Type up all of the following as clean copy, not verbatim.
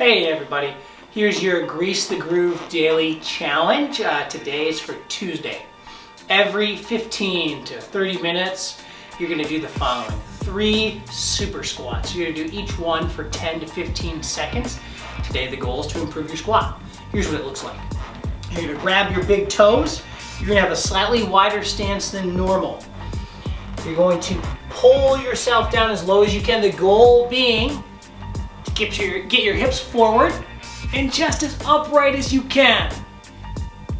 Hey everybody, here's your Grease the Groove Daily Challenge. Today is for Tuesday. Every 15 to 30 minutes, you're gonna do the following. 3 super squats. You're gonna do each one for 10 to 15 seconds. Today the goal is to improve your squat. Here's what it looks like. You're gonna grab your big toes. You're gonna have a slightly wider stance than normal. You're going to pull yourself down as low as you can. The goal being get your hips forward and just as upright as you can.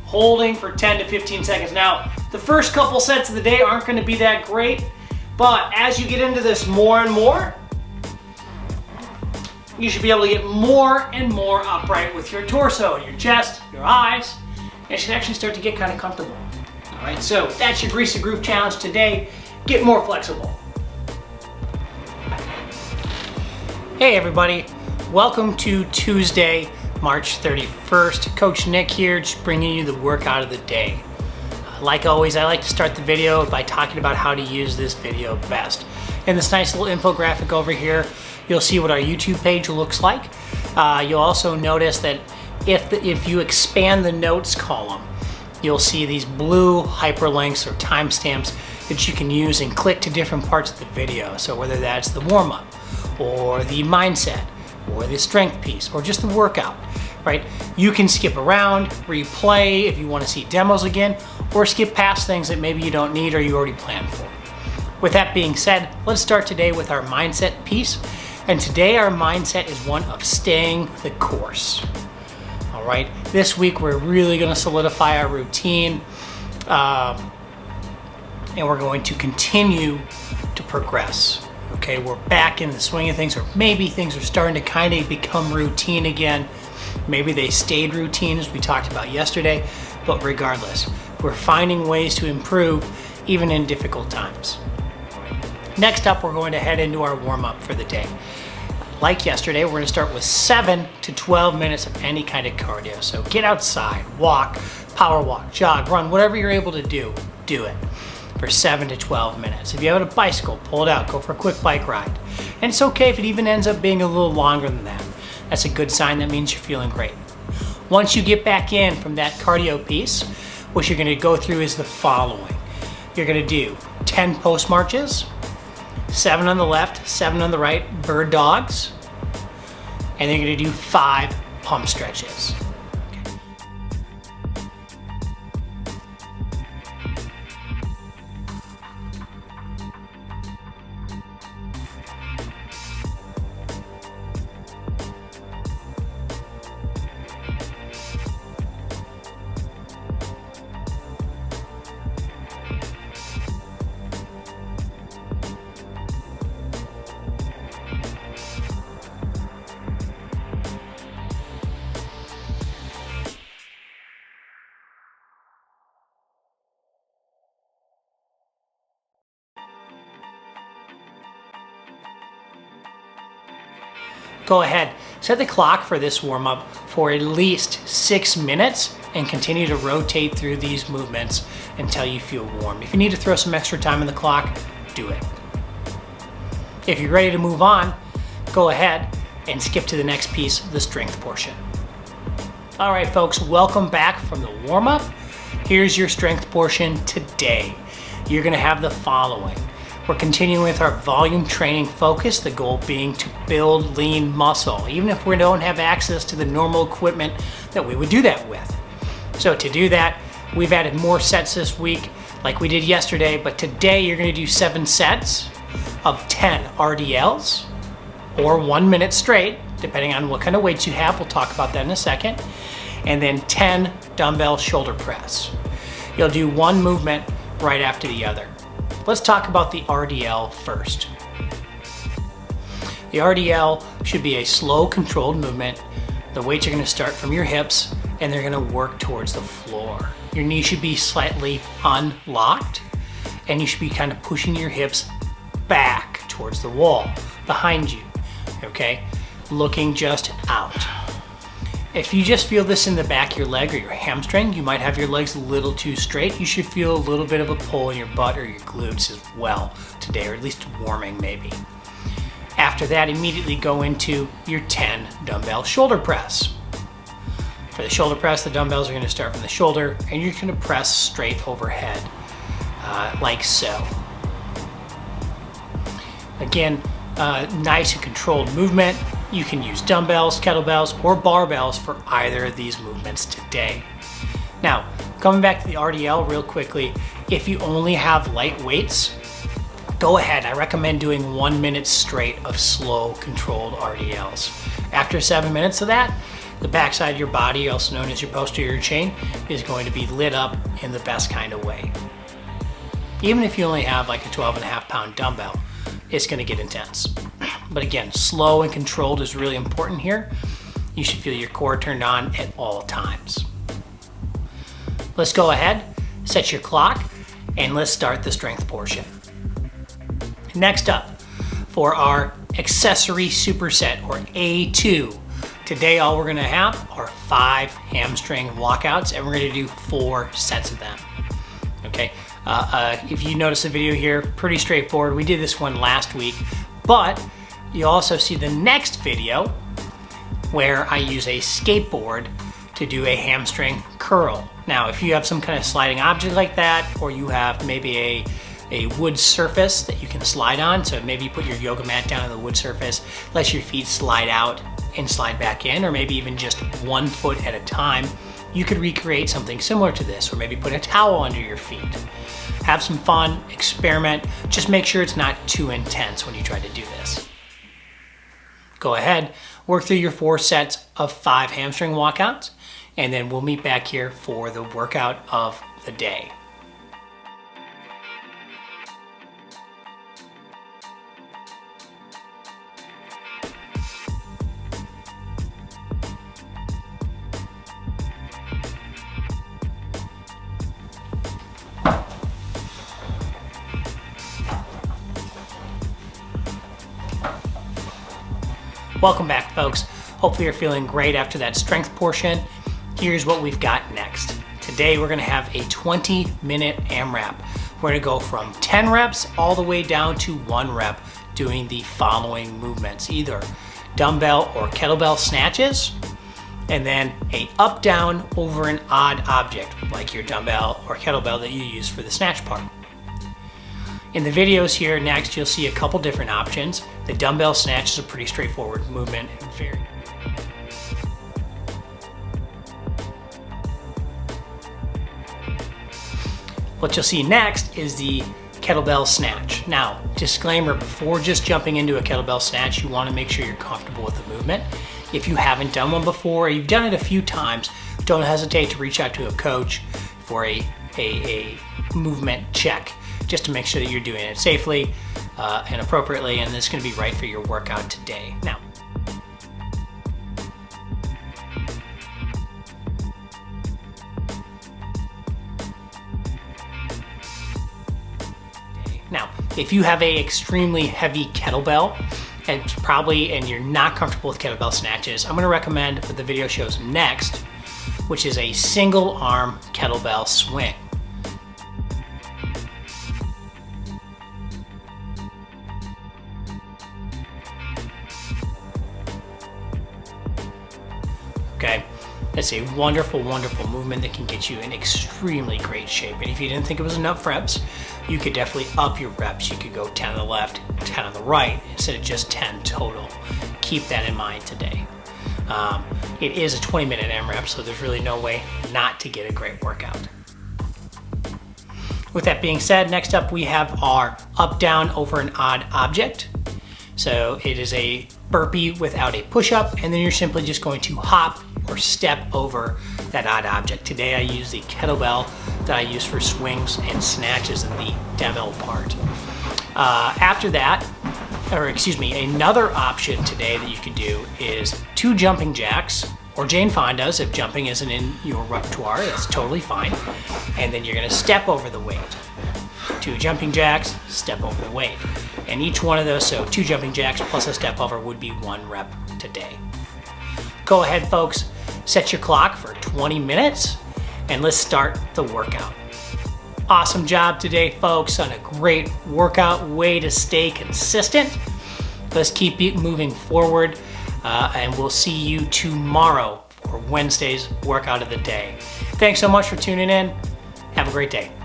Holding for 10 to 15 seconds. Now, the first couple sets of the day aren't going to be that great, but as you get into this more and more, you should be able to get more and more upright with your torso, your chest, your eyes, and it should actually start to get kind of comfortable. All right, so that's your Grease the Groove Challenge today. Get more flexible. Hey everybody, welcome to Tuesday, March 31st. Coach Nick here, just bringing you the workout of the day. Like always, I like to start the video by talking about how to use this video best. In this nice little infographic over here, you'll see what our YouTube page looks like. You'll also notice that if you expand the notes column, you'll see these blue hyperlinks or timestamps that you can use and click to different parts of the video. So whether that's the warm-up, or the mindset, or the strength piece, or just the workout, right? You can skip around, replay if you want to see demos again, or skip past things that maybe you don't need or you already planned for. With that being said, let's start today with our mindset piece. And today our mindset is one of staying the course. All right, this week we're really going to solidify our routine, and we're going to continue to progress. Okay, we're back in the swing of things, or maybe things are starting to kind of become routine again. Maybe they stayed routine as we talked about yesterday, but regardless, we're finding ways to improve even in difficult times. Next up, we're going to head into our warm-up for the day. Like yesterday, we're going to start with 7 to 12 minutes of any kind of cardio. So get outside, walk, power walk, jog, run, whatever you're able to do, do it for 7 to 12 minutes. If you have a bicycle, pull it out, go for a quick bike ride. And it's okay if it even ends up being a little longer than that. That's a good sign. That means you're feeling great. Once you get back in from that cardio piece, what you're gonna go through is the following. You're gonna do 10 post marches, 7 on the left, 7 on the right, bird dogs, and then you're gonna do 5 pump stretches. Go ahead, set the clock for this warm-up for at least 6 minutes and continue to rotate through these movements until you feel warm. If you need to throw some extra time on the clock, do it. If you're ready to move on, go ahead and skip to the next piece, the strength portion. All right, folks, welcome back from the warm-up. Here's your strength portion today. You're gonna have the following. We're continuing with our volume training focus, the goal being to build lean muscle, even if we don't have access to the normal equipment that we would do that with. So to do that, we've added more sets this week like we did yesterday, but today you're gonna do 7 sets of 10 RDLs, or 1 minute straight, depending on what kind of weights you have. We'll talk about that in a second. And then 10 dumbbell shoulder press. You'll do one movement right after the other. Let's talk about the RDL first. The RDL should be a slow, controlled movement. The weights are gonna start from your hips and they're gonna work towards the floor. Your knee should be slightly unlocked and you should be kind of pushing your hips back towards the wall, behind you, okay? Looking just out. If you just feel this in the back of your leg or your hamstring, you might have your legs a little too straight. You should feel a little bit of a pull in your butt or your glutes as well today, or at least warming maybe. After that, immediately go into your 10 dumbbell shoulder press. For the shoulder press, the dumbbells are going to start from the shoulder and you're going to press straight overhead, like so. Again, nice and controlled movement. You can use dumbbells, kettlebells, or barbells for either of these movements today. Now, coming back to the RDL real quickly, if you only have light weights, go ahead. I recommend doing 1 minute straight of slow, controlled RDLs. After 7 minutes of that, the backside of your body, also known as your posterior chain, is going to be lit up in the best kind of way. Even if you only have like a 12.5 pound dumbbell, it's going to get intense. But again, slow and controlled is really important here. You should feel your core turned on at all times. Let's go ahead, set your clock, and let's start the strength portion. Next up, for our Accessory Superset, or A2, today all we're gonna have are 5 hamstring walkouts, and we're gonna do 4 sets of them, okay? If you notice the video here, pretty straightforward. We did this one last week, but you also see the next video where I use a skateboard to do a hamstring curl. Now, if you have some kind of sliding object like that, or you have maybe a wood surface that you can slide on, so maybe you put your yoga mat down on the wood surface, let your feet slide out and slide back in, or maybe even just 1 foot at a time, you could recreate something similar to this, or maybe put a towel under your feet. Have some fun, experiment, just make sure it's not too intense when you try to do this. Go ahead, work through your 4 sets of 5 hamstring walkouts, and then we'll meet back here for the workout of the day. Welcome back, folks. Hopefully you're feeling great after that strength portion. Here's what we've got next. Today we're gonna have a 20-minute AMRAP. We're gonna go from 10 reps all the way down to 1 rep doing the following movements, either dumbbell or kettlebell snatches, and then a up down over an odd object like your dumbbell or kettlebell that you use for the snatch part. In the videos here next, you'll see a couple different options. The dumbbell snatch is a pretty straightforward movement and very. What you'll see next is the kettlebell snatch. Now, disclaimer, before just jumping into a kettlebell snatch, you want to make sure you're comfortable with the movement. If you haven't done one before, or you've done it a few times, don't hesitate to reach out to a coach for a movement check, just to make sure that you're doing it safely and appropriately, and it's going to be right for your workout today. Now, if you have a extremely heavy kettlebell, and you're not comfortable with kettlebell snatches, I'm going to recommend what the video shows next, which is a single arm kettlebell swing. Okay, that's a wonderful, wonderful movement that can get you in extremely great shape. And if you didn't think it was enough reps, you could definitely up your reps. You could go 10 on the left, 10 on the right, instead of just 10 total. Keep that in mind today. It is a 20-minute AMRAP, so there's really no way not to get a great workout. With that being said, next up we have our up down over an odd object. So it is a burpee without a push-up, and then you're simply just going to hop or step over that odd object. Today I use the kettlebell that I use for swings and snatches in the demo part. After that, another option today that you can do is 2 jumping jacks, or Jane Fonda's if jumping isn't in your repertoire, that's totally fine. And then you're gonna step over the weight. 2 jumping jacks, step over the weight. And each one of those, so 2 jumping jacks plus a step over would be 1 rep today. Go ahead, folks, set your clock for 20 minutes and let's start the workout. Awesome job today, folks, on a great workout, way to stay consistent. Let's keep it moving forward, and we'll see you tomorrow for Wednesday's workout of the day. Thanks so much for tuning in. Have a great day.